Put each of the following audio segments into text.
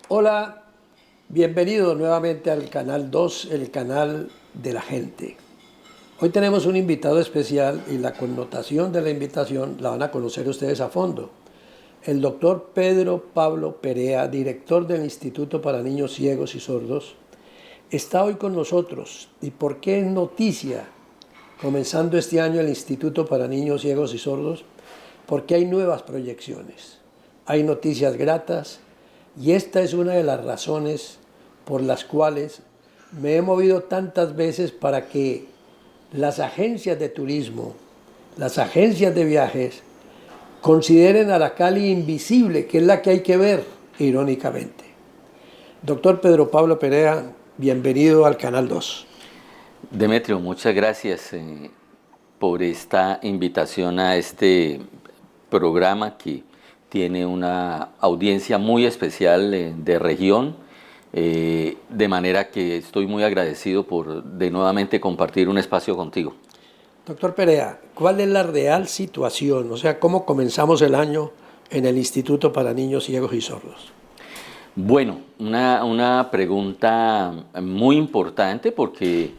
Hola, bienvenido nuevamente al Canal 2, el canal de la gente. Hoy tenemos un invitado especial y la connotación de la invitación la van a conocer ustedes a fondo. El doctor Pedro Pablo Perea, director del Instituto para Niños Ciegos y Sordos, está hoy con nosotros. ¿Y por qué es noticia? Comenzando este año el Instituto para Niños Ciegos y Sordos, porque hay nuevas proyecciones, hay noticias gratas, y esta es una de las razones por las cuales me he movido tantas veces para que las agencias de turismo, las agencias de viajes, consideren a la Cali invisible, que es la que hay que ver, irónicamente. Doctor Pedro Pablo Perea, bienvenido al Canal 2. Demetrio, muchas gracias por esta invitación a este programa que tiene una audiencia muy especial de región, de manera que estoy muy agradecido por de nuevamente compartir un espacio contigo. Doctor Perea, ¿cuál es la real situación? O sea, ¿cómo comenzamos el año en el Instituto para Niños Ciegos y Sordos? Bueno, una pregunta muy importante porque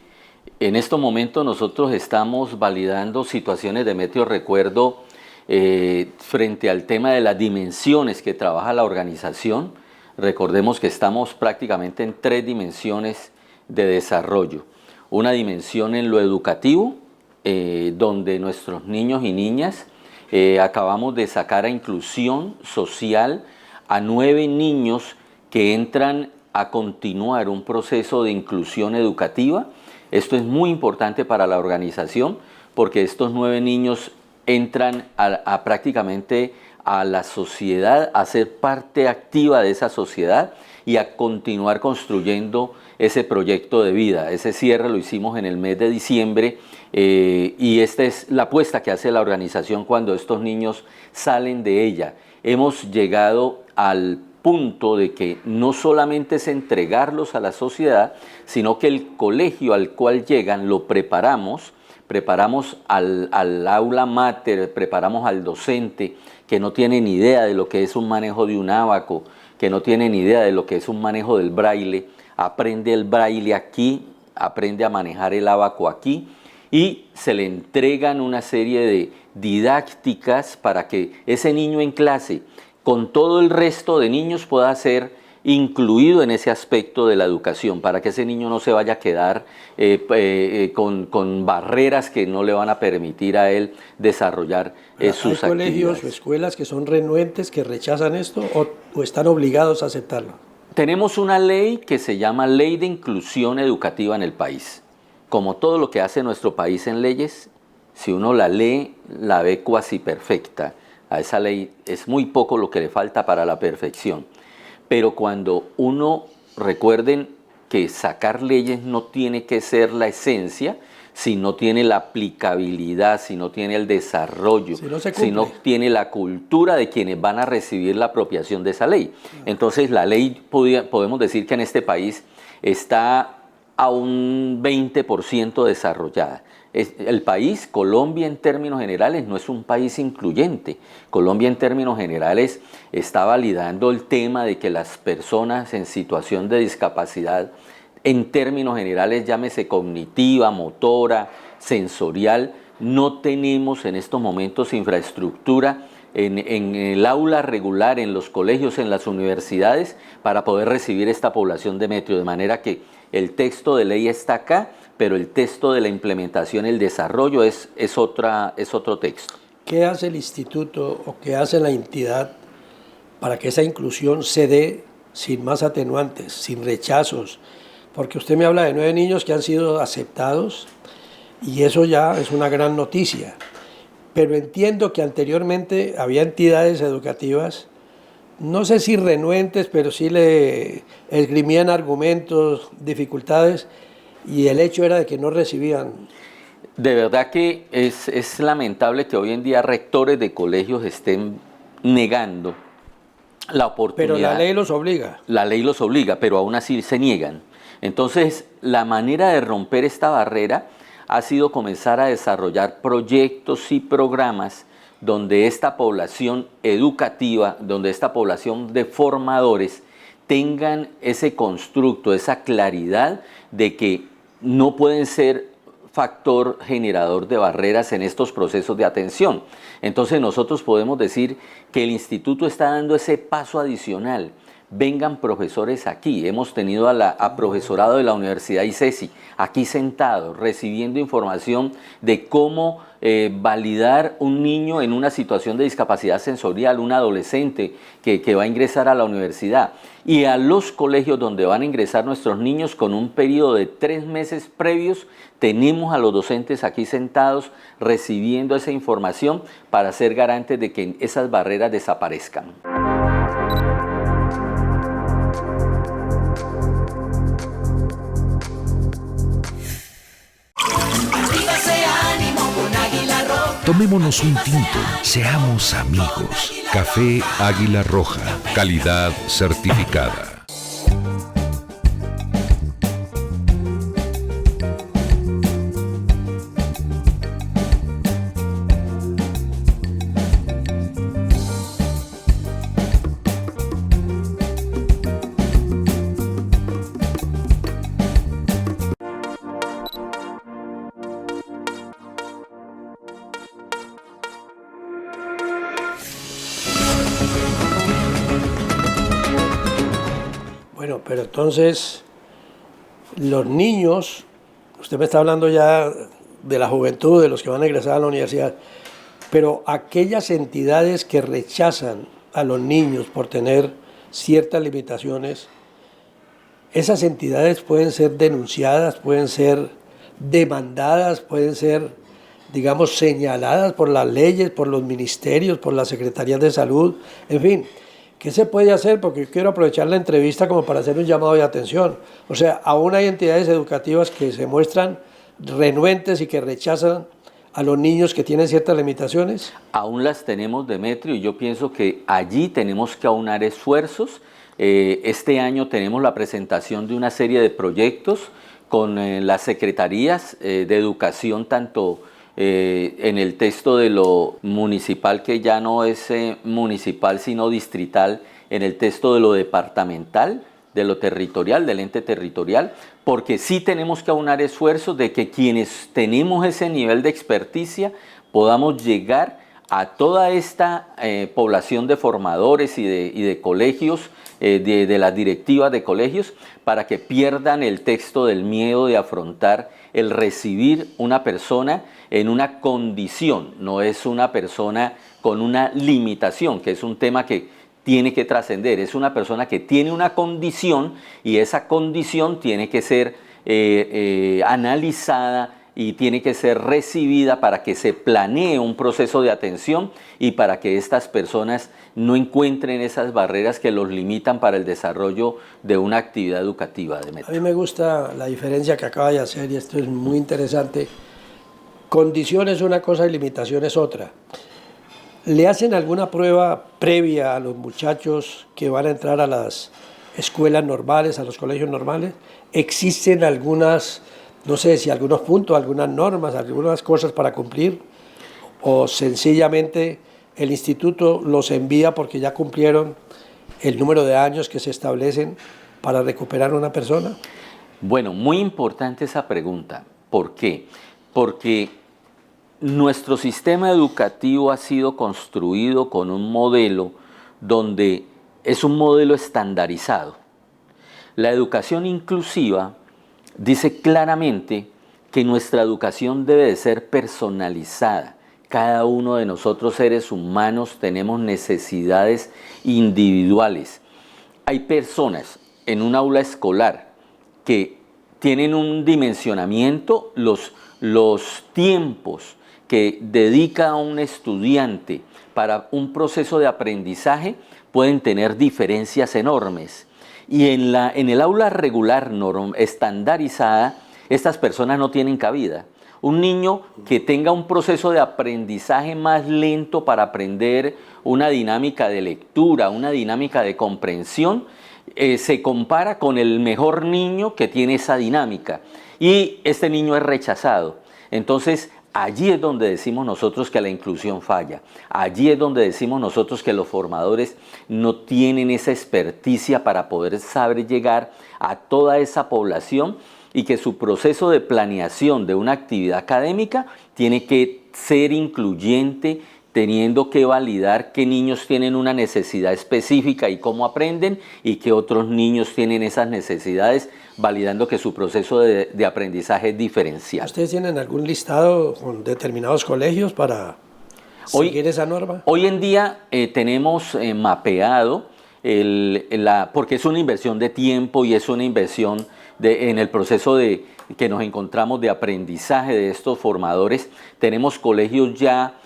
en estos momentos nosotros estamos validando situaciones, Demetrio, recuerdo, frente al tema de las dimensiones que trabaja la organización. Recordemos que estamos prácticamente en 3 dimensiones de desarrollo. Una dimensión en lo educativo, donde nuestros niños y niñas acabamos de sacar a inclusión social a 9 niños que entran a continuar un proceso de inclusión educativa. Esto es muy importante para la organización porque estos 9 niños entran prácticamente a la sociedad, a ser parte activa de esa sociedad y a continuar construyendo ese proyecto de vida. Ese cierre lo hicimos en el mes de diciembre y esta es la apuesta que hace la organización cuando estos niños salen de ella. Hemos llegado al punto de que no solamente es entregarlos a la sociedad, sino que el colegio al cual llegan lo preparamos al aula mater, preparamos al docente que no tiene ni idea de lo que es un manejo de un ábaco, que no tiene ni idea de lo que es un manejo del braille, aprende el braille aquí, aprende a manejar el ábaco aquí y se le entregan una serie de didácticas para que ese niño en clase con todo el resto de niños pueda ser incluido en ese aspecto de la educación, para que ese niño no se vaya a quedar con barreras que no le van a permitir a él desarrollar sus actividades. ¿Hay colegios o escuelas que son renuentes, que rechazan esto o están obligados a aceptarlo? Tenemos una ley que se llama Ley de Inclusión Educativa en el país. Como todo lo que hace nuestro país en leyes, si uno la lee, la ve cuasi perfecta. A esa ley es muy poco lo que le falta para la perfección. Pero cuando recuerden que sacar leyes no tiene que ser la esencia, si no tiene la aplicabilidad, si no tiene el desarrollo, si no tiene la cultura de quienes van a recibir la apropiación de esa ley. Entonces la ley, podemos decir que en este país está a un 20% desarrollada. El país, Colombia en términos generales, no es un país incluyente. Colombia en términos generales está validando el tema de que las personas en situación de discapacidad, en términos generales, llámese cognitiva, motora, sensorial, no tenemos en estos momentos infraestructura en el aula regular, en los colegios, en las universidades, para poder recibir esta población, Demetrio, de manera que el texto de ley está acá, pero el texto de la implementación, el desarrollo es otro texto. ¿Qué hace el instituto o qué hace la entidad para que esa inclusión se dé sin más atenuantes, sin rechazos? Porque usted me habla de 9 niños que han sido aceptados y eso ya es una gran noticia. Pero entiendo que anteriormente había entidades educativas, no sé si renuentes, pero sí le esgrimían argumentos, dificultades, y el hecho era de que no recibían. De verdad que es lamentable que hoy en día rectores de colegios estén negando la oportunidad. Pero la ley los obliga. La ley los obliga, pero aún así se niegan. Entonces, la manera de romper esta barrera ha sido comenzar a desarrollar proyectos y programas donde esta población educativa, donde esta población de formadores tengan ese constructo, esa claridad de que no pueden ser factor generador de barreras en estos procesos de atención. Entonces nosotros podemos decir que el instituto está dando ese paso adicional. Vengan profesores aquí. Hemos tenido a profesorado de la Universidad ICESI aquí sentados, recibiendo información de cómo validar un niño en una situación de discapacidad sensorial, un adolescente que va a ingresar a la universidad, y a los colegios donde van a ingresar nuestros niños con un periodo de 3 meses previos. Tenemos a los docentes aquí sentados recibiendo esa información para ser garantes de que esas barreras desaparezcan. Tomémonos un tinto, seamos amigos. Café Águila Roja, calidad certificada. Bueno, pero entonces, los niños, usted me está hablando ya de la juventud, de los que van a ingresar a la universidad, pero aquellas entidades que rechazan a los niños por tener ciertas limitaciones, esas entidades pueden ser denunciadas, pueden ser demandadas, pueden ser, digamos, señaladas por las leyes, por los ministerios, por las secretarías de salud, en fin. ¿Qué se puede hacer? Porque yo quiero aprovechar la entrevista como para hacer un llamado de atención. O sea, aún hay entidades educativas que se muestran renuentes y que rechazan a los niños que tienen ciertas limitaciones. Aún las tenemos, Demetrio, y yo pienso que allí tenemos que aunar esfuerzos. Este año tenemos la presentación de una serie de proyectos con las secretarías de educación, tanto en el texto de lo municipal, que ya no es municipal sino distrital, en el texto de lo departamental, de lo territorial, del ente territorial, porque sí tenemos que aunar esfuerzos de que quienes tenemos ese nivel de experticia podamos llegar a toda esta población de formadores y de colegios, de las directivas de colegios, para que pierdan el texto del miedo de afrontar el recibir una persona en una condición, no es una persona con una limitación, que es un tema que tiene que trascender, es una persona que tiene una condición y esa condición tiene que ser analizada y tiene que ser recibida para que se planee un proceso de atención y para que estas personas no encuentren esas barreras que los limitan para el desarrollo de una actividad educativa. A mí me gusta la diferencia que acaba de hacer y esto es muy interesante. Condición es una cosa y limitación es otra. ¿Le hacen alguna prueba previa a los muchachos que van a entrar a las escuelas normales, a los colegios normales? ¿Existen algunas, no sé si algunos puntos, algunas normas, algunas cosas para cumplir? ¿O sencillamente el instituto los envía porque ya cumplieron el número de años que se establecen para recuperar a una persona? Bueno, muy importante esa pregunta. ¿Por qué? Porque nuestro sistema educativo ha sido construido con un modelo donde es un modelo estandarizado. La educación inclusiva dice claramente que nuestra educación debe de ser personalizada. Cada uno de nosotros, seres humanos, tenemos necesidades individuales. Hay personas en un aula escolar que tienen un dimensionamiento, los tiempos que dedica un estudiante para un proceso de aprendizaje pueden tener diferencias enormes. Y en el aula regular, estandarizada, estas personas no tienen cabida. Un niño que tenga un proceso de aprendizaje más lento para aprender una dinámica de lectura, una dinámica de comprensión, se compara con el mejor niño que tiene esa dinámica. Y este niño es rechazado. Entonces, allí es donde decimos nosotros que la inclusión falla. Allí es donde decimos nosotros que los formadores no tienen esa experticia para poder saber llegar a toda esa población y que su proceso de planeación de una actividad académica tiene que ser incluyente, teniendo que validar qué niños tienen una necesidad específica y cómo aprenden y qué otros niños tienen esas necesidades, validando que su proceso de aprendizaje es diferencial. ¿Ustedes tienen algún listado con determinados colegios para seguir esa norma? Hoy en día tenemos mapeado, porque es una inversión de tiempo y es una inversión en el proceso que nos encontramos de aprendizaje de estos formadores. Tenemos colegios ya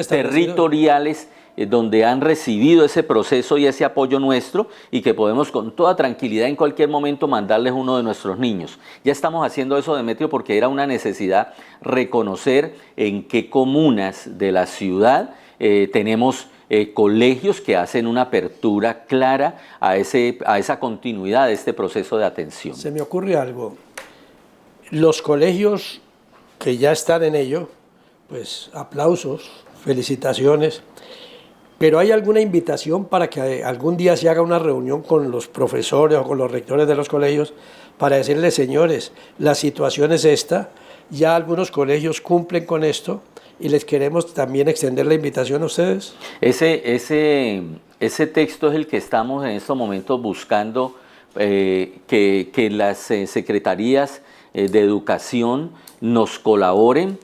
territoriales donde han recibido ese proceso y ese apoyo nuestro y que podemos con toda tranquilidad en cualquier momento mandarles uno de nuestros niños. Ya estamos haciendo eso, Demetrio, porque era una necesidad reconocer en qué comunas de la ciudad tenemos colegios que hacen una apertura clara a esa continuidad de este proceso de atención. Se me ocurre algo. Los colegios que ya están en ello, pues aplausos, felicitaciones, pero ¿hay alguna invitación para que algún día se haga una reunión con los profesores o con los rectores de los colegios para decirles, señores, la situación es esta, ya algunos colegios cumplen con esto y les queremos también extender la invitación a ustedes? Ese texto es el que estamos en estos momentos buscando que las secretarías de educación nos colaboren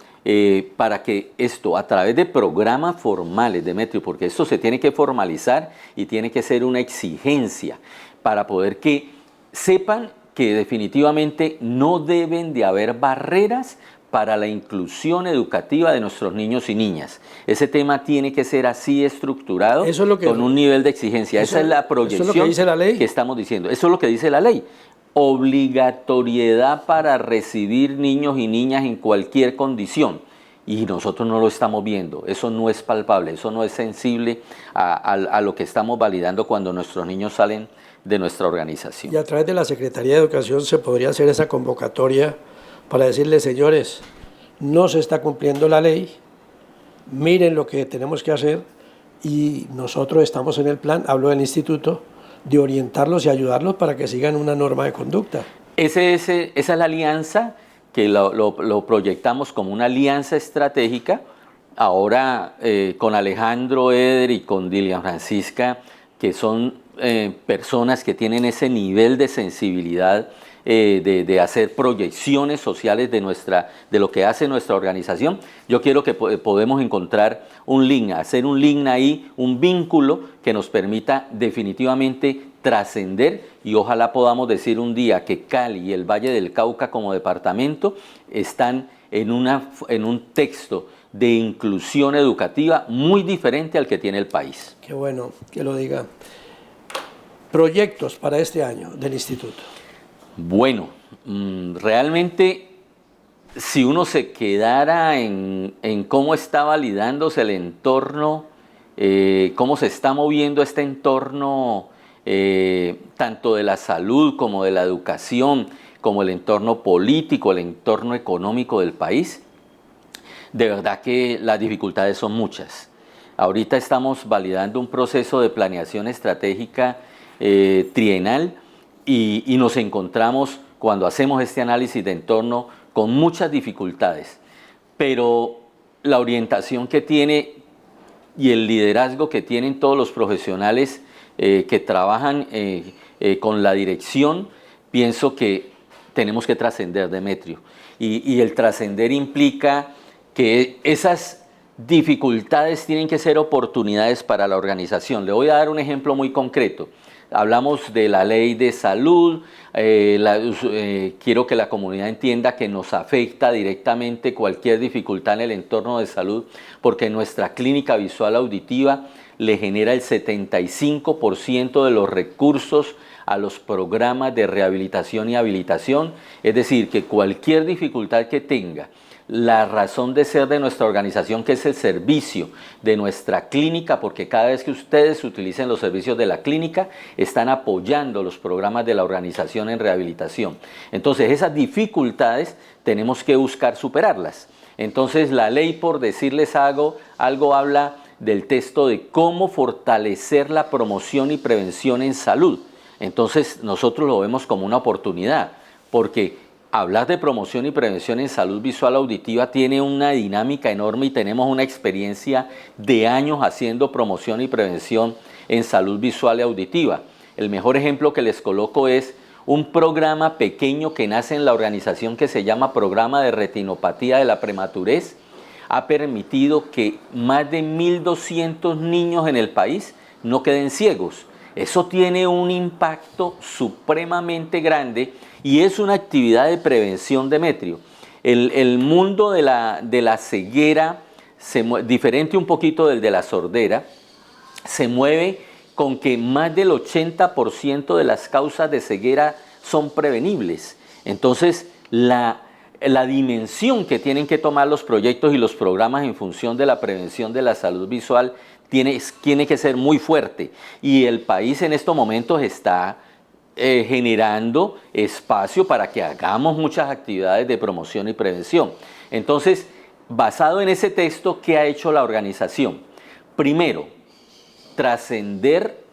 para que esto, a través de programas formales, Demetrio, porque esto se tiene que formalizar y tiene que ser una exigencia para poder que sepan que definitivamente no deben de haber barreras para la inclusión educativa de nuestros niños y niñas. Ese tema tiene que ser así estructurado, con un nivel de exigencia. Esa es la proyección ¿eso es lo que dice la ley? Que estamos diciendo. Eso es lo que dice la ley. Obligatoriedad para recibir niños y niñas en cualquier condición. Y nosotros no lo estamos viendo. Eso no es palpable, eso no es sensible a lo que estamos validando cuando nuestros niños salen de nuestra organización. Y a través de la Secretaría de Educación se podría hacer esa convocatoria para decirles, señores, no se está cumpliendo la ley, miren lo que tenemos que hacer y nosotros estamos en el plan, hablo del instituto, de orientarlos y ayudarlos para que sigan una norma de conducta. Esa es la alianza que lo proyectamos como una alianza estratégica. Ahora con Alejandro Eder y con Dilian Francisca, que son personas que tienen ese nivel de sensibilidad de hacer proyecciones sociales de lo que hace nuestra organización. Yo quiero que podemos encontrar un link, hacer un link ahí, un vínculo que nos permita definitivamente trascender y ojalá podamos decir un día que Cali y el Valle del Cauca como departamento están en un texto de inclusión educativa muy diferente al que tiene el país. Qué bueno que lo diga. Proyectos para este año del instituto. Bueno, realmente si uno se quedara en cómo está validándose el entorno, cómo se está moviendo este entorno, tanto de la salud como de la educación, como el entorno político, el entorno económico del país, de verdad que las dificultades son muchas. Ahorita estamos validando un proceso de planeación estratégica trienal y nos encontramos, cuando hacemos este análisis de entorno, con muchas dificultades. Pero la orientación que tiene y el liderazgo que tienen todos los profesionales que trabajan con la dirección, pienso que tenemos que trascender, Demetrio. Y el trascender implica que esas dificultades tienen que ser oportunidades para la organización. Le voy a dar un ejemplo muy concreto. Hablamos de la ley de salud, quiero que la comunidad entienda que nos afecta directamente cualquier dificultad en el entorno de salud, porque nuestra clínica visual auditiva le genera el 75% de los recursos a los programas de rehabilitación y habilitación, es decir, que cualquier dificultad que tenga, la razón de ser de nuestra organización, que es el servicio de nuestra clínica, porque cada vez que ustedes utilicen los servicios de la clínica, están apoyando los programas de la organización en rehabilitación. Entonces, esas dificultades tenemos que buscar superarlas. Entonces, la ley, por decirles algo habla del texto de cómo fortalecer la promoción y prevención en salud. Entonces, nosotros lo vemos como una oportunidad, porque hablar de promoción y prevención en salud visual auditiva tiene una dinámica enorme y tenemos una experiencia de años haciendo promoción y prevención en salud visual y auditiva. El mejor ejemplo que les coloco es un programa pequeño que nace en la organización que se llama Programa de Retinopatía de la Prematurez. Ha permitido que más de 1.200 niños en el país no queden ciegos. Eso tiene un impacto supremamente grande y es una actividad de prevención de Demetrio. El mundo de la ceguera, diferente un poquito del de la sordera, se mueve con que más del 80% de las causas de ceguera son prevenibles. Entonces, la dimensión que tienen que tomar los proyectos y los programas en función de la prevención de la salud visual tiene que ser muy fuerte. Y el país en estos momentos está generando espacio para que hagamos muchas actividades de promoción y prevención. Entonces, basado en ese texto, ¿qué ha hecho la organización? Primero, trascender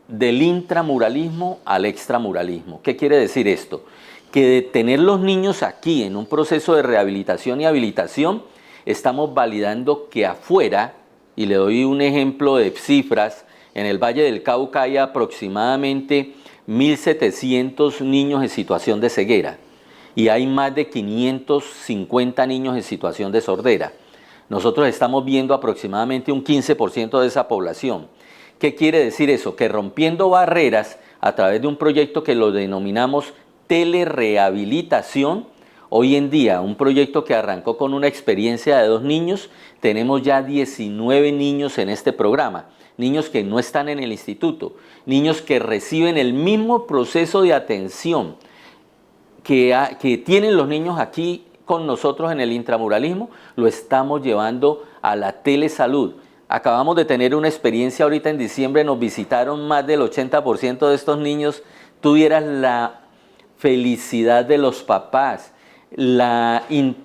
del intramuralismo al extramuralismo. ¿Qué quiere decir esto? Que de tener los niños aquí en un proceso de rehabilitación y habilitación, estamos validando que afuera, y le doy un ejemplo de cifras, en el Valle del Cauca hay aproximadamente 1.700 niños en situación de ceguera y hay más de 550 niños en situación de sordera. Nosotros estamos viendo aproximadamente un 15% de esa población. ¿Qué quiere decir eso? Que rompiendo barreras a través de un proyecto que lo denominamos telerehabilitación, hoy en día un proyecto que arrancó con una experiencia de 2 niños, tenemos ya 19 niños en este programa. Niños que no están en el instituto, niños que reciben el mismo proceso de atención que tienen los niños aquí con nosotros en el intramuralismo, lo estamos llevando a la telesalud. Acabamos de tener una experiencia ahorita en diciembre, nos visitaron más del 80% de estos niños. Tuvieras la felicidad de los papás,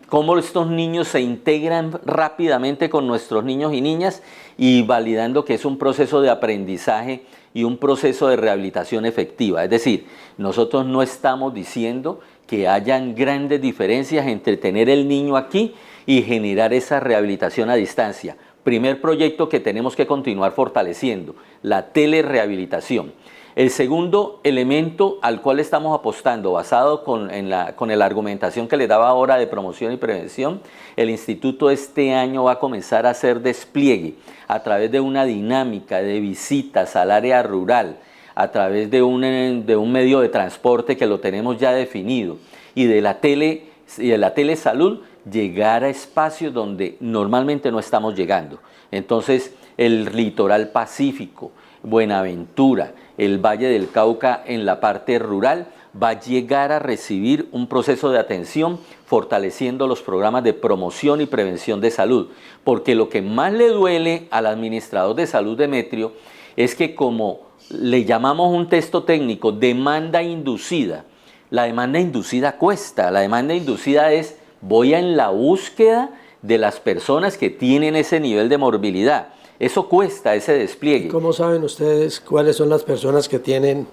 cómo estos niños se integran rápidamente con nuestros niños y niñas y validando que es un proceso de aprendizaje y un proceso de rehabilitación efectiva. Es decir, nosotros no estamos diciendo que hayan grandes diferencias entre tener el niño aquí y generar esa rehabilitación a distancia. Primer proyecto que tenemos que continuar fortaleciendo, la telerehabilitación. El segundo elemento al cual estamos apostando, basado con la argumentación que le daba ahora de promoción y prevención, el instituto este año va a comenzar a hacer despliegue a través de una dinámica de visitas al área rural, a través de un medio de transporte que lo tenemos ya definido, y de la telesalud, llegar a espacios donde normalmente no estamos llegando. Entonces, el litoral pacífico, Buenaventura, el Valle del Cauca en la parte rural, va a llegar a recibir un proceso de atención fortaleciendo los programas de promoción y prevención de salud. Porque lo que más le duele al administrador de salud Demetrio es que, como le llamamos un texto técnico, demanda inducida. La demanda inducida cuesta, la demanda inducida es voy en la búsqueda de las personas que tienen ese nivel de morbilidad. Eso cuesta, ese despliegue. ¿Cómo saben ustedes cuáles son las personas que tienen?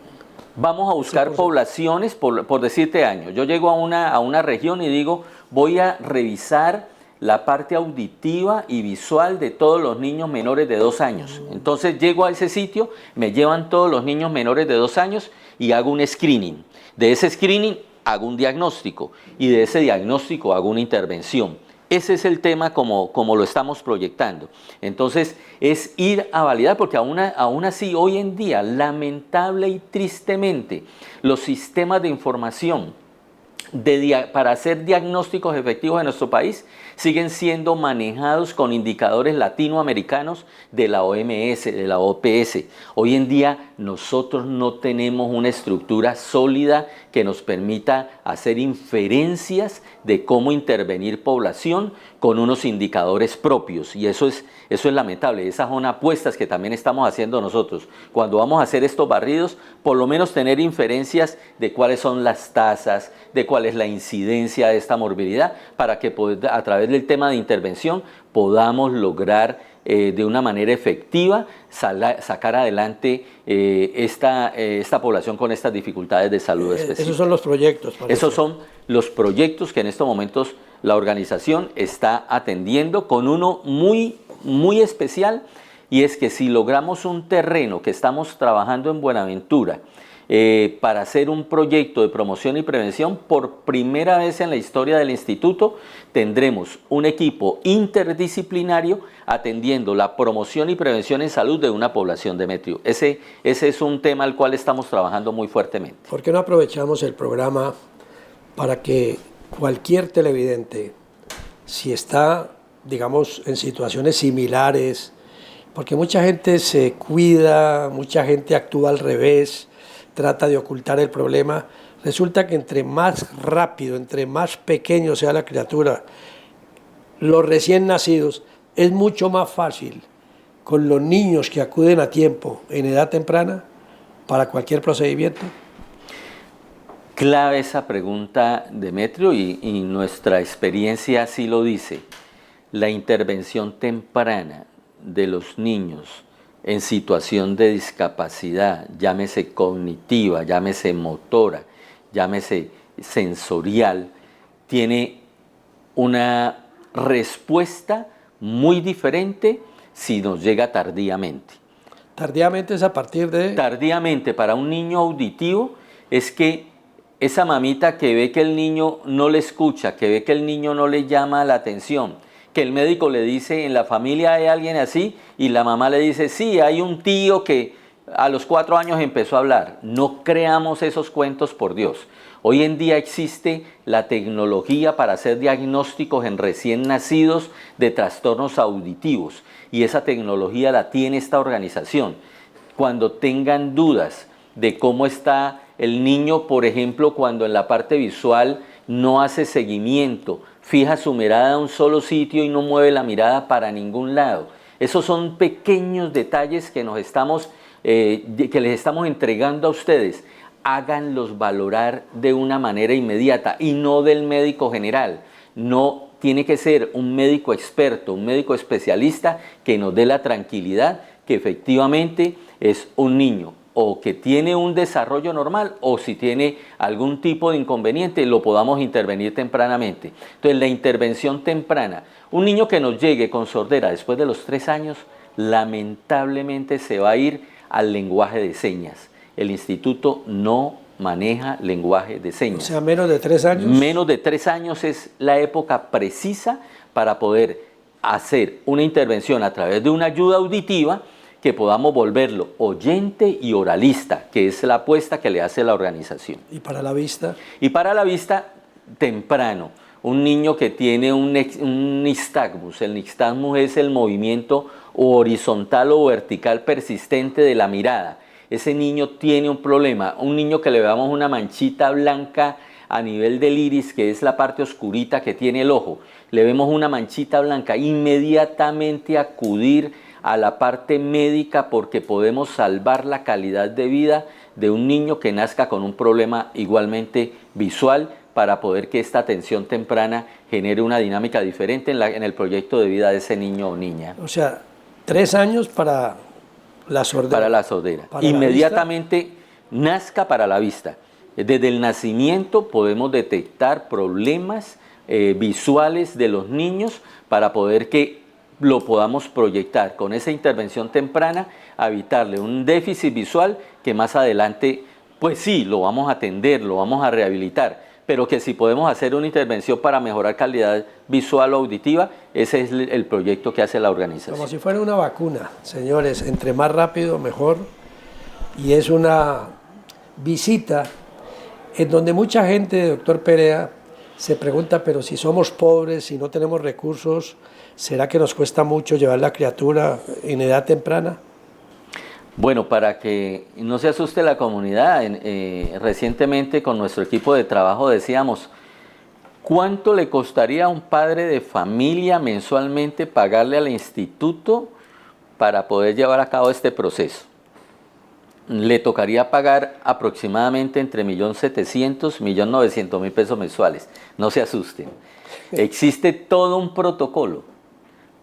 Vamos a buscar poblaciones, por decirte años. Yo llego a una región y digo, voy a revisar la parte auditiva y visual de todos los niños menores de 2 años. Entonces llego a ese sitio, me llevan todos los niños menores de 2 años y hago un screening. De ese screening hago un diagnóstico y de ese diagnóstico hago una intervención. Ese es el tema como lo estamos proyectando. Entonces, es ir a validar, porque aún así, hoy en día, lamentable y tristemente, los sistemas de información para hacer diagnósticos efectivos en nuestro país siguen siendo manejados con indicadores latinoamericanos de la OMS, de la OPS. Hoy en día nosotros no tenemos una estructura sólida que nos permita hacer inferencias de cómo intervenir población con unos indicadores propios, y eso es lamentable. Esas son apuestas que también estamos haciendo nosotros. Cuando vamos a hacer estos barridos, por lo menos tener inferencias de cuáles son las tasas, de cuál es la incidencia de esta morbilidad, para que a través del tema de intervención podamos lograr de una manera efectiva sacar adelante esta población con estas dificultades de salud específicas. Esos son los proyectos. Esos son los proyectos que en estos momentos la organización está atendiendo, con uno muy, muy especial, y es que si logramos un terreno que estamos trabajando en Buenaventura para hacer un proyecto de promoción y prevención, por primera vez en la historia del instituto tendremos un equipo interdisciplinario atendiendo la promoción y prevención en salud de una población de Metrio. Ese es un tema al cual estamos trabajando muy fuertemente. ¿Por qué no aprovechamos el programa para que cualquier televidente, si está, digamos, en situaciones similares, porque mucha gente se cuida, mucha gente actúa al revés, trata de ocultar el problema, resulta que entre más rápido, entre más pequeño sea la criatura, los recién nacidos, es mucho más fácil con los niños que acuden a tiempo en edad temprana para cualquier procedimiento. Clave esa pregunta, Demetrio, y nuestra experiencia así lo dice. La intervención temprana de los niños en situación de discapacidad, llámese cognitiva, llámese motora, llámese sensorial, tiene una respuesta muy diferente si nos llega tardíamente. ¿Tardíamente es a partir de...? Tardíamente para un niño auditivo es que esa mamita que ve que el niño no le escucha, que ve que el niño no le llama la atención, que el médico le dice, en la familia hay alguien así, y la mamá le dice, sí, hay un tío que a los 4 años empezó a hablar. No creamos esos cuentos, por Dios. Hoy en día existe la tecnología para hacer diagnósticos en recién nacidos de trastornos auditivos, y esa tecnología la tiene esta organización. Cuando tengan dudas de cómo está el niño, por ejemplo, cuando en la parte visual no hace seguimiento, fija su mirada a un solo sitio y no mueve la mirada para ningún lado. Esos son pequeños detalles que que les estamos entregando a ustedes. Háganlos valorar de una manera inmediata y no del médico general. No tiene que ser un médico experto, un médico especialista que nos dé la tranquilidad que efectivamente es un niño, o que tiene un desarrollo normal, o si tiene algún tipo de inconveniente, lo podamos intervenir tempranamente. Entonces, la intervención temprana, un niño que nos llegue con sordera después de los 3 años, lamentablemente se va a ir al lenguaje de señas. El instituto no maneja lenguaje de señas. O sea, menos de 3 años. Menos de 3 años es la época precisa para poder hacer una intervención a través de una ayuda auditiva que podamos volverlo oyente y oralista, que es la apuesta que le hace la organización. ¿Y para la vista? Y para la vista, temprano. Un niño que tiene un nixtagmus. El nixtagmus es el movimiento horizontal o vertical persistente de la mirada. Ese niño tiene un problema. Un niño que le veamos una manchita blanca a nivel del iris, que es la parte oscurita que tiene el ojo. Le vemos una manchita blanca, inmediatamente acudir a la parte médica, porque podemos salvar la calidad de vida de un niño que nazca con un problema igualmente visual, para poder que esta atención temprana genere una dinámica diferente en el proyecto de vida de ese niño o niña. O sea, 3 años para la sordera. Para la sordera. Inmediatamente nazca para la vista. Desde el nacimiento podemos detectar problemas visuales de los niños para poder que lo podamos proyectar con esa intervención temprana, a evitarle un déficit visual que más adelante, pues sí, lo vamos a atender, lo vamos a rehabilitar, pero que si podemos hacer una intervención para mejorar calidad visual o auditiva, ese es el proyecto que hace la organización. Como si fuera una vacuna, señores, entre más rápido mejor, y es una visita en donde mucha gente, doctor Perea, se pregunta, pero si somos pobres, si no tenemos recursos, ¿será que nos cuesta mucho llevar la criatura en edad temprana? Bueno, para que no se asuste la comunidad, recientemente con nuestro equipo de trabajo decíamos, ¿cuánto le costaría a un padre de familia mensualmente pagarle al instituto para poder llevar a cabo este proceso? Le tocaría pagar aproximadamente entre 1.700.000 y 1.900.000 pesos mensuales. No se asusten. Existe todo un protocolo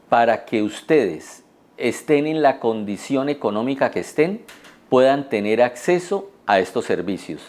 para que ustedes estén en la condición económica que estén, puedan tener acceso a estos servicios.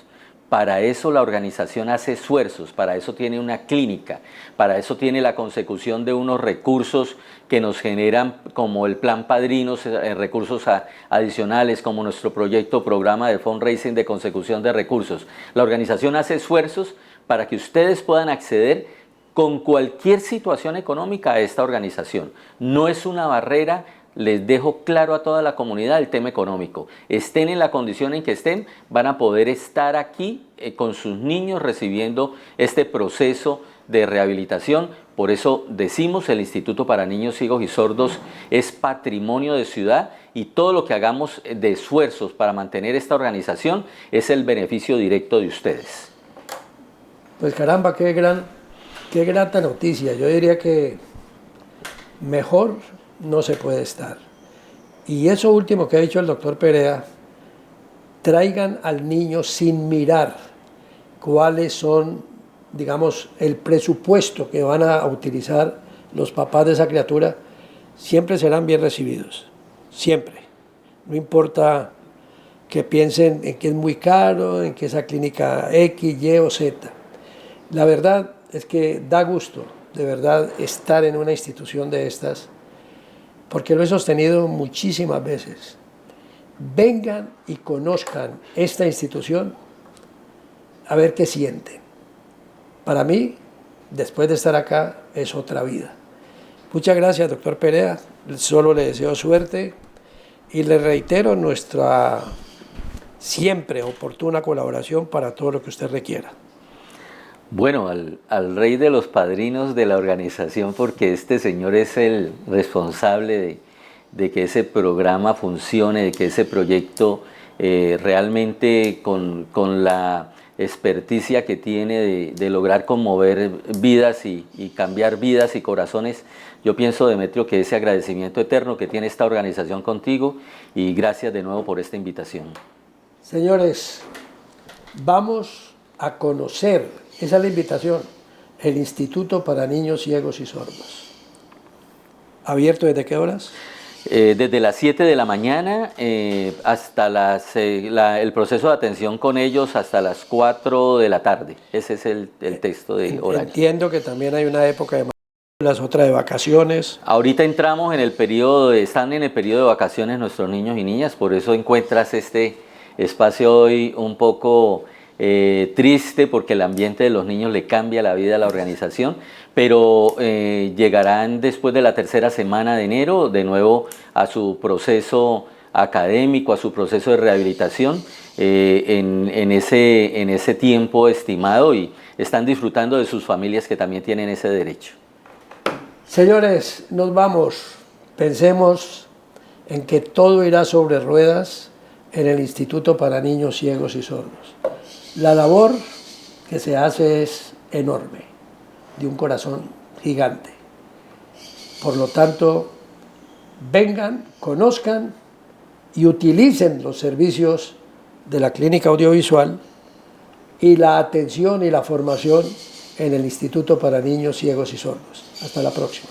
Para eso la organización hace esfuerzos, para eso tiene una clínica, para eso tiene la consecución de unos recursos que nos generan como el Plan Padrinos, recursos adicionales como nuestro programa de fundraising de consecución de recursos. La organización hace esfuerzos para que ustedes puedan acceder con cualquier situación económica a esta organización. No es una barrera. Les dejo claro a toda la comunidad el tema económico. Estén en la condición en que estén, van a poder estar aquí con sus niños recibiendo este proceso de rehabilitación. Por eso decimos, el Instituto para Niños Ciegos y Sordos es patrimonio de ciudad y todo lo que hagamos de esfuerzos para mantener esta organización es el beneficio directo de ustedes. Pues caramba, qué grata noticia. Yo diría que mejor no se puede estar. Y eso último que ha dicho el doctor Perea, traigan al niño sin mirar cuáles son, digamos, el presupuesto que van a utilizar los papás de esa criatura, siempre serán bien recibidos, siempre. No importa que piensen en que es muy caro, en que esa clínica X, Y o Z. La verdad es que da gusto, de verdad, estar en una institución de estas, porque lo he sostenido muchísimas veces. Vengan y conozcan esta institución a ver qué sienten. Para mí, después de estar acá, es otra vida. Muchas gracias, doctor Perea. Solo le deseo suerte y le reitero nuestra siempre oportuna colaboración para todo lo que usted requiera. Bueno, al rey de los padrinos de la organización, porque este señor es el responsable de que ese programa funcione, de que ese proyecto realmente con la experticia que tiene de lograr conmover vidas y cambiar vidas y corazones. Yo pienso, Demetrio, que ese agradecimiento eterno que tiene esta organización contigo, y gracias de nuevo por esta invitación. Señores, vamos a conocer, esa es la invitación, el Instituto para Niños Ciegos y Sordos. ¿Abierto desde qué horas? Desde las 7 de la mañana hasta el proceso de atención con ellos hasta las 4 de la tarde. Ese es el texto de horario. Entiendo que también hay una época de matrículas, otra de vacaciones. Ahorita entramos en están en el periodo de vacaciones nuestros niños y niñas, por eso encuentras este espacio hoy un poco triste, porque el ambiente de los niños le cambia la vida a la organización, pero llegarán después de la tercera semana de enero de nuevo a su proceso académico, a su proceso de rehabilitación en ese tiempo estimado, y están disfrutando de sus familias que también tienen ese derecho. Señores, nos vamos. Pensemos en que todo irá sobre ruedas en el Instituto para Niños Ciegos y Sordos. La labor que se hace es enorme, de un corazón gigante. Por lo tanto, vengan, conozcan y utilicen los servicios de la clínica audiovisual y la atención y la formación en el Instituto para Niños Ciegos y Sordos. Hasta la próxima.